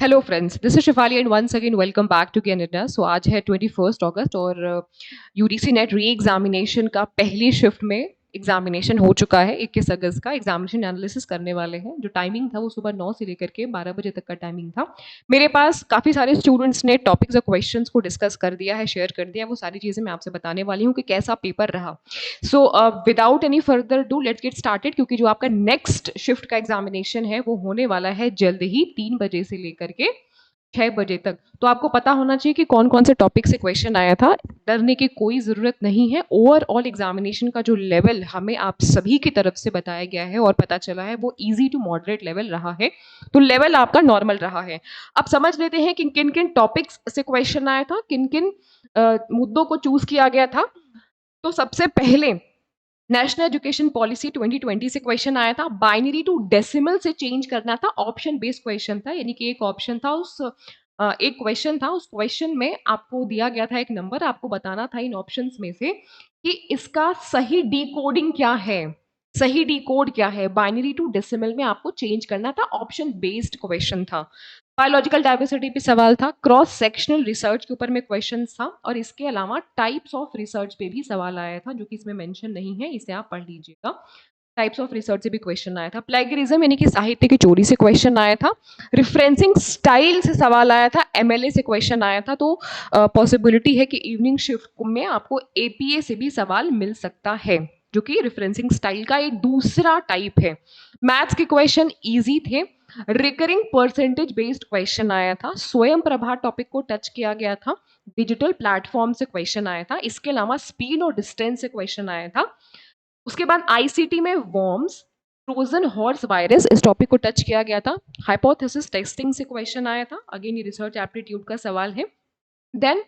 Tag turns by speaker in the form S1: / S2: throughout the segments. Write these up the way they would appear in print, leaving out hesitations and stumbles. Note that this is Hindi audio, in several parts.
S1: Hello friends, this is Shifali and once again welcome back to Canada. So आज है 21 अगस्त और यूडीसी नेट री एग्जामिनेशन का पहली शिफ्ट में एग्जामिनेशन हो चुका है। 21 अगस्त का एग्जामिनेशन एनालिसिस करने वाले हैं। जो टाइमिंग था वो सुबह 9 से लेकर के 12 बजे तक का टाइमिंग था। मेरे पास काफ़ी सारे स्टूडेंट्स ने टॉपिक्स और क्वेश्चंस को डिस्कस कर दिया है, शेयर कर दिया। वो सारी चीज़ें मैं आपसे बताने वाली हूँ कि कैसा पेपर रहा। So without any further do let's get started, क्योंकि जो आपका नेक्स्ट शिफ्ट का एग्जामिनेशन है वो होने वाला है जल्द ही 3 बजे से लेकर के 6 बजे तक। तो आपको पता होना चाहिए कि कौन कौन से टॉपिक से क्वेश्चन आया था। डरने की कोई ज़रूरत नहीं है। ओवरऑल एग्जामिनेशन का जो लेवल हमें आप सभी की तरफ से बताया गया है और पता चला है वो इजी टू मॉडरेट लेवल रहा है। तो लेवल आपका नॉर्मल रहा है। अब समझ लेते हैं कि किन किन टॉपिक्स से क्वेश्चन आया था, किन किन मुद्दों को चूज किया गया था। तो सबसे पहले नेशनल एजुकेशन पॉलिसी 2020 से क्वेश्चन आया था। बाइनरी टू डेसिमल से चेंज करना था। ऑप्शन बेस्ड क्वेश्चन था, यानी कि एक ऑप्शन था एक क्वेश्चन था। उस क्वेश्चन में आपको दिया गया था एक नंबर, आपको बताना था इन ऑप्शंस में से कि इसका सही डिकोडिंग क्या है, सही डिकोड क्या है। बाइनरी टू डेसिमल में आपको चेंज करना था। ऑप्शन बेस्ड क्वेश्चन था। बायोलॉजिकल डाइवर्सिटी पे सवाल था। क्रॉस सेक्शनल रिसर्च के ऊपर में क्वेश्चन था और इसके अलावा टाइप्स ऑफ रिसर्च पे भी सवाल आया था, जो कि इसमें मेंशन नहीं है, इसे आप पढ़ लीजिएगा। टाइप्स ऑफ रिसर्च से भी क्वेश्चन आया था। प्लेगरिज्म यानी कि साहित्य की चोरी से क्वेश्चन आया था। रिफरेंसिंग स्टाइल से सवाल आया था। एमएलए से क्वेश्चन आया था। तो पॉसिबिलिटी है कि इवनिंग शिफ्ट में आपको एपीए से भी सवाल मिल सकता है, जो कि रेफरेंसिंग स्टाइल का एक दूसरा टाइप है। मैथ्स के क्वेश्चन इजी थे। रिकरिंग परसेंटेज बेस्ड क्वेश्चन आया था। स्वयं प्रभा टॉपिक को टच किया गया था। डिजिटल प्लेटफॉर्म से क्वेश्चन आया था। इसके अलावा स्पीड और डिस्टेंस से क्वेश्चन आया था। उसके बाद आईसीटी में वॉर्म्स, ट्रोजन हॉर्स वायरस, इस टॉपिक को टच किया गया था। हाइपोथेसिस टेस्टिंग से क्वेश्चन आया था। अगेन ये रिसर्च एप्टीट्यूड का सवाल है। देन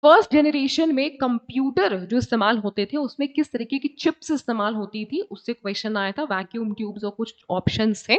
S1: फर्स्ट जनरेशन में कंप्यूटर जो इस्तेमाल होते थे उसमें किस तरीके की चिप्स इस्तेमाल होती थी, उससे क्वेश्चन आया था। वैक्यूम ट्यूब्स और कुछ ऑप्शंस थे।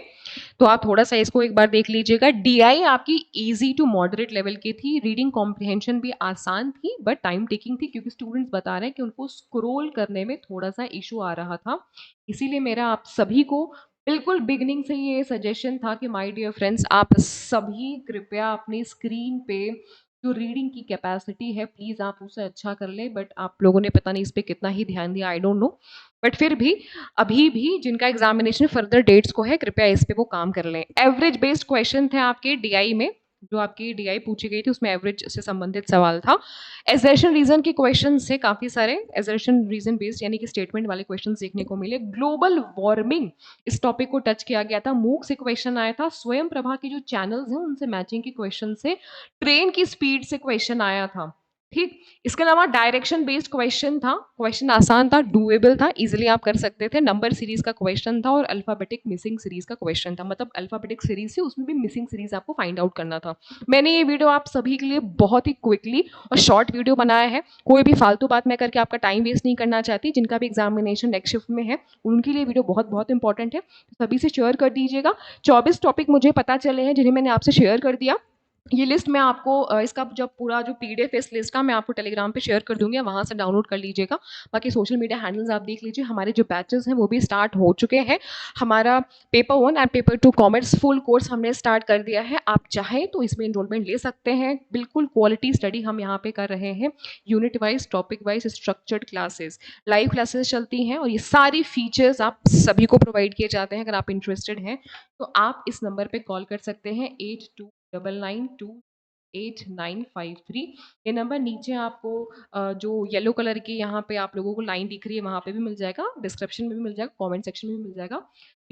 S1: तो आप थोड़ा सा इसको एक बार देख लीजिएगा। डीआई आपकी इजी टू मॉडरेट लेवल की थी। रीडिंग कॉम्प्रिहेंशन भी आसान थी बट टाइम टेकिंग थी, क्योंकि स्टूडेंट्स बता रहे हैं कि उनको स्क्रोल करने में थोड़ा सा इशू आ रहा था। इसीलिए मेरा आप सभी को बिल्कुल बिगनिंग से ये सजेशन था कि माय डियर फ्रेंड्स, आप सभी कृपया अपनी स्क्रीन पे जो रीडिंग की कैपेसिटी है प्लीज़ आप उसे अच्छा कर लें। बट आप लोगों ने पता नहीं इस पर कितना ही ध्यान दिया, आई डोंट नो। बट फिर भी अभी भी जिनका एग्जामिनेशन फर्दर डेट्स को है, कृपया इस पे वो काम कर लें। एवरेज बेस्ड क्वेश्चन थे आपके डीआई में। जो आपकी डीआई पूछी गई थी उसमें एवरेज से संबंधित सवाल था। एजर्शन रीजन के क्वेश्चन थे काफी सारे। एजर्शन रीजन बेस्ड यानी कि स्टेटमेंट वाले क्वेश्चन देखने को मिले। ग्लोबल वार्मिंग इस टॉपिक को टच किया गया था। मूक से क्वेश्चन आया था। स्वयं प्रभा के जो चैनल्स हैं उनसे मैचिंग के क्वेश्चन से। ट्रेन की स्पीड से क्वेश्चन आया था। ठीक। इसके अलावा डायरेक्शन बेस्ड क्वेश्चन था। क्वेश्चन आसान था, डूएबल था, इजीली आप कर सकते थे। नंबर सीरीज का क्वेश्चन था और अल्फाबेटिक मिसिंग सीरीज का क्वेश्चन था। मतलब अल्फाबेटिक सीरीज से उसमें भी मिसिंग सीरीज आपको फाइंड आउट करना था। मैंने ये वीडियो आप सभी के लिए बहुत ही क्विकली और शॉर्ट वीडियो बनाया है। कोई भी फालतू बात मैं करके आपका टाइम वेस्ट नहीं करना चाहती। जिनका भी एग्जामिनेशन नेक्स्ट शिफ्ट में है उनके लिए वीडियो बहुत बहुत इंपॉर्टेंट है। सभी से शेयर कर दीजिएगा। 24 टॉपिक मुझे पता चले हैं जिन्हें मैंने आपसे शेयर कर दिया। ये लिस्ट मैं आपको इसका जब पूरा जो पीडीएफ है इस लिस्ट का मैं आपको टेलीग्राम पे शेयर कर दूंगी, वहाँ से डाउनलोड कर लीजिएगा। बाकी सोशल मीडिया हैंडल्स आप देख लीजिए। हमारे जो बैचेस हैं वो भी स्टार्ट हो चुके हैं। हमारा paper 1 and paper 2 commerce full course हमने स्टार्ट कर दिया है। आप चाहें तो इसमें इनरोलमेंट ले सकते हैं। बिल्कुल क्वालिटी स्टडी हम यहाँ पे कर रहे हैं। Unit wise, topic wise structured classes, live classes चलती हैं और ये सारी फीचर्स आप सभी को प्रोवाइड किए जाते हैं। अगर आप इंटरेस्टेड हैं तो आप इस नंबर पे कॉल कर सकते हैं 8299288953। ये नंबर नीचे आपको जो येलो कलर की यहाँ पे आप लोगों को लाइन दिख रही है वहाँ पे भी मिल जाएगा, डिस्क्रिप्शन में भी मिल जाएगा, कमेंट सेक्शन में भी मिल जाएगा।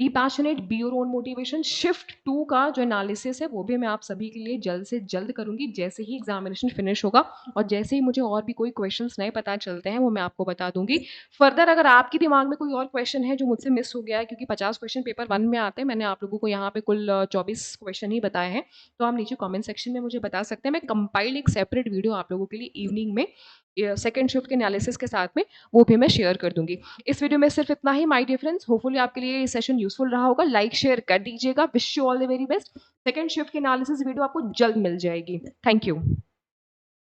S1: Be passionate, be your own motivation shift 2 का जो एनालिसिस है वो भी मैं आप सभी के लिए जल्द से जल्द करूंगी जैसे ही एग्जामिनेशन फिनिश होगा। और जैसे ही मुझे और भी कोई क्वेश्चंस नए पता चलते हैं वो मैं आपको बता दूंगी। फर्दर अगर आपके दिमाग में कोई और क्वेश्चन है जो मुझसे मिस हो गया है, क्योंकि 50 क्वेश्चन पेपर 1 में आते हैं, मैंने आप लोगों को यहाँ पे कुल 24 क्वेश्चन ही बताए हैं, तो आप नीचे कमेंट सेक्शन में मुझे बता सकते हैं। मैं कंपाइल्ड एक सेपरेट वीडियो आप लोगों के लिए इवनिंग में सेकंड शिफ्ट के एनालिसिस के साथ में वो भी मैं शेयर कर दूंगी। इस वीडियो में सिर्फ इतना ही माय डियर फ्रेंड्स। होपफुली आपके लिए ये सेशन यूजफुल रहा होगा। लाइक शेयर कर दीजिएगा। Wish you all the very best. Second shift की एनालिसिस वीडियो आपको जल्द मिल जाएगी। Thank you.